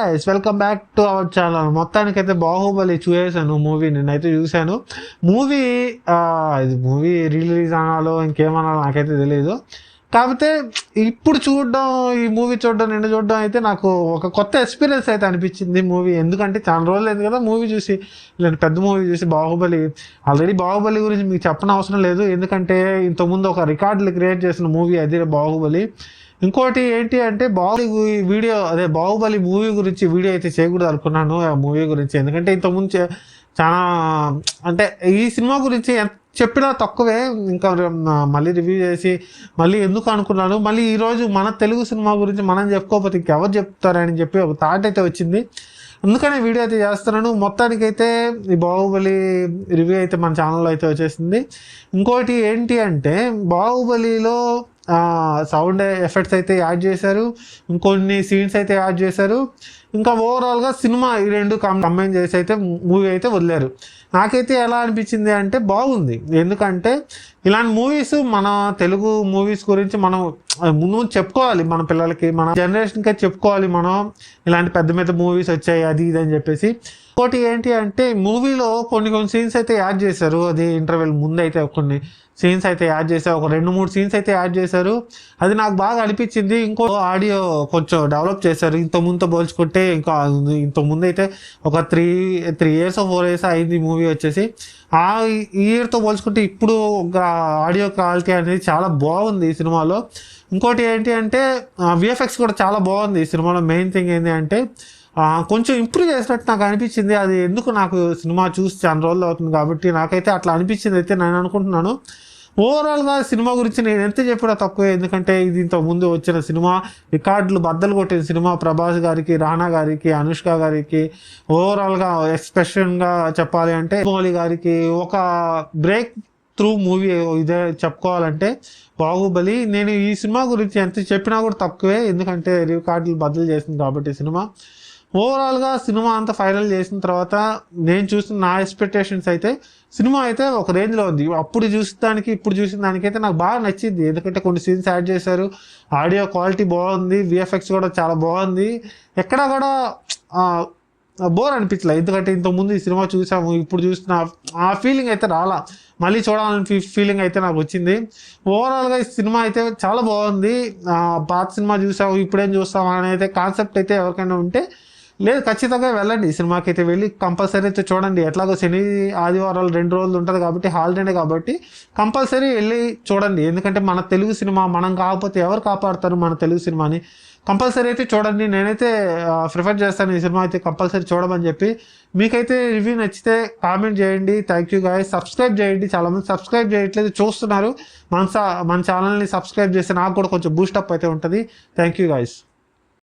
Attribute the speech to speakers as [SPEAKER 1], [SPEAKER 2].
[SPEAKER 1] Guys, welcome back to our channel. మొత్తానికైతే బాహుబలి చూసాను movie. నేనైతే చూశాను మూవీ. ఇది మూవీ రిలీజ్ అనాలో ఇంకేమనాలో నాకైతే తెలియదు. కాకపోతే ఇప్పుడు చూడడం, ఈ మూవీ చూడడం, నిన్న చూడడం అయితే నాకు ఒక కొత్త ఎక్స్పీరియన్స్ అయితే అనిపించింది మూవీ. ఎందుకంటే చాలా రోజులు అయింది కదా మూవీ చూసి, ఇలాంటి పెద్ద మూవీ చూసి. బాహుబలి ఆల్రెడీ బాహుబలి గురించి మీకు చెప్పని అవసరం లేదు, ఎందుకంటే ఇంతకుముందు ఒక రికార్డులు క్రియేట్ చేసిన మూవీ అది బాహుబలి. ఇంకోటి ఏంటి అంటే బాహుబలి మూవీ గురించి వీడియో అయితే చేయకూడదు అనుకున్నాను ఆ మూవీ గురించి. ఎందుకంటే ఇంతకుముందు చాలా అంటే ఈ సినిమా గురించి చెప్పినా తక్కువే, ఇంకా మళ్ళీ రివ్యూ చేసి మళ్ళీ ఎందుకు అనుకున్నాను. మళ్ళీ ఈరోజు మన తెలుగు సినిమా గురించి మనం చెప్పుకోకపోతే ఇంకెవరు చెప్తారని చెప్పి ఒక థాట్ అయితే వచ్చింది. అందుకనే వీడియో అయితే చేస్తున్నాను. మొత్తానికైతే ఈ బాహుబలి రివ్యూ అయితే మన ఛానల్లో అయితే వచ్చేసింది. ఇంకోటి ఏంటి అంటే బాహుబలిలో సౌండ్ ఎఫెక్ట్స్ అయితే యాడ్ చేశారు, ఇంకొన్ని సీన్స్ అయితే యాడ్ చేశారు. ఇంకా ఓవరాల్గా సినిమా ఈ రెండు కంబైన్ చేసి అయితే మూవీ అయితే వదిలేరు. నాకైతే ఎలా అనిపించింది అంటే బాగుంది. ఎందుకంటే ఇలాంటి మూవీస్, మన తెలుగు మూవీస్ గురించి మనం ముందు చెప్పుకోవాలి, మన పిల్లలకి, మన జనరేషన్కి చెప్పుకోవాలి. మనం ఇలాంటి పెద్ద పెద్ద మూవీస్ వచ్చాయి అది ఇది అని చెప్పేసి. ఇంకోటి ఏంటి అంటే మూవీలో కొన్ని సీన్స్ అయితే యాడ్ చేశారు. అది ఇంటర్వెల్ ముందు అయితే కొన్ని సీన్స్ అయితే యాడ్ చేశారు, ఒక 2-3 సీన్స్ అయితే యాడ్ చేశారు. అది నాకు బాగా అనిపించింది. ఇంకో ఆడియో కొంచెం డెవలప్ చేశారు ఇంతకుముందుతో పోల్చుకుంటే. ఇంతకుముందు అయితే ఒక 3 years 4 years అయింది మూవీ వచ్చేసి. ఆ ఇయర్తో పోల్చుకుంటే ఇప్పుడు ఆడియో క్వాలిటీ అనేది చాలా బాగుంది ఈ సినిమాలో. ఇంకోటి ఏంటి అంటే విఎఫ్ఎక్స్ కూడా చాలా బాగుంది ఈ సినిమాలో. మెయిన్ థింగ్ ఏంటి అంటే కొంచెం ఇంప్రూవ్ చేసినట్టు నాకు అనిపించింది. అది ఎందుకు నాకు సినిమా చూసి చాలా రోజులు అవుతుంది కాబట్టి నాకైతే అట్లా అనిపించింది అయితే నేను అనుకుంటున్నాను. ఓవరాల్గా సినిమా గురించి నేను ఎంత చెప్పినా తక్కువే, ఎందుకంటే ఇది ఇంతకుముందు వచ్చిన సినిమా, రికార్డులు బద్దలు కొట్టిన సినిమా. ప్రభాస్ గారికి, రానా గారికి, అనుష్క గారికి, ఓవరాల్గా ఎక్స్ప్రెషన్గా చెప్పాలి అంటే మౌలి గారికి ఒక బ్రేక్ త్రూ మూవీ ఇదే చెప్పుకోవాలంటే బాహుబలి. నేను ఈ సినిమా గురించి ఎంత చెప్పినా కూడా తక్కువే, ఎందుకంటే రికార్డులు బద్దలు చేసింది కాబట్టి సినిమా. ఓవరాల్గా సినిమా అంతా ఫైనల్ చేసిన తర్వాత నేను చూసిన నా ఎక్స్పెక్టేషన్స్ అయితే సినిమా అయితే ఒక రేంజ్లో ఉంది. అప్పుడు చూసిన దానికి ఇప్పుడు చూసిన దానికైతే నాకు బాగా నచ్చింది. ఎందుకంటే కొన్ని సీన్స్ యాడ్ చేశారు, ఆడియో క్వాలిటీ బాగుంది, విఎఫ్ఎక్స్ కూడా చాలా బాగుంది. ఎక్కడా కూడా బోర్ అనిపించలేదు. ఎందుకంటే ఇంతకుముందు ఈ సినిమా చూసాము, ఇప్పుడు చూసిన ఆ ఫీలింగ్ అయితే రాలా. మళ్ళీ చూడాలని ఫీలింగ్ అయితే నాకు వచ్చింది. ఓవరాల్గా ఈ సినిమా అయితే చాలా బాగుంది. పాత సినిమా చూసాము ఇప్పుడేం చూస్తాం అని అయితే కాన్సెప్ట్ అయితే ఎవరికైనా ఉంటే లేదు, ఖచ్చితంగా వెళ్ళండి. ఈ సినిమాకి అయితే వెళ్ళి కంపల్సరీ అయితే చూడండి. ఎట్లాగో శని ఆదివారాలు 2 రోజులు ఉంటుంది కాబట్టి హాలిడేనే కాబట్టి కంపల్సరీ వెళ్ళి చూడండి. ఎందుకంటే మన తెలుగు సినిమా మనం కాకపోతే ఎవరు కాపాడుతారు మన తెలుగు సినిమాని? కంపల్సరీ అయితే చూడండి. నేనైతే ప్రిఫర్ చేస్తాను ఈ సినిమా అయితే కంపల్సరీ చూడమని చెప్పి. మీకైతే రివ్యూ నచ్చితే కామెంట్ చేయండి. Thank you guys. సబ్స్క్రైబ్ చేయండి. చాలామంది సబ్స్క్రైబ్ చేయట్లేదు, చూస్తున్నారు. మన ఛానల్ని సబ్స్క్రైబ్ చేస్తే నాకు కూడా కొంచెం బూస్టప్ అయితే ఉంటుంది. Thank you guys.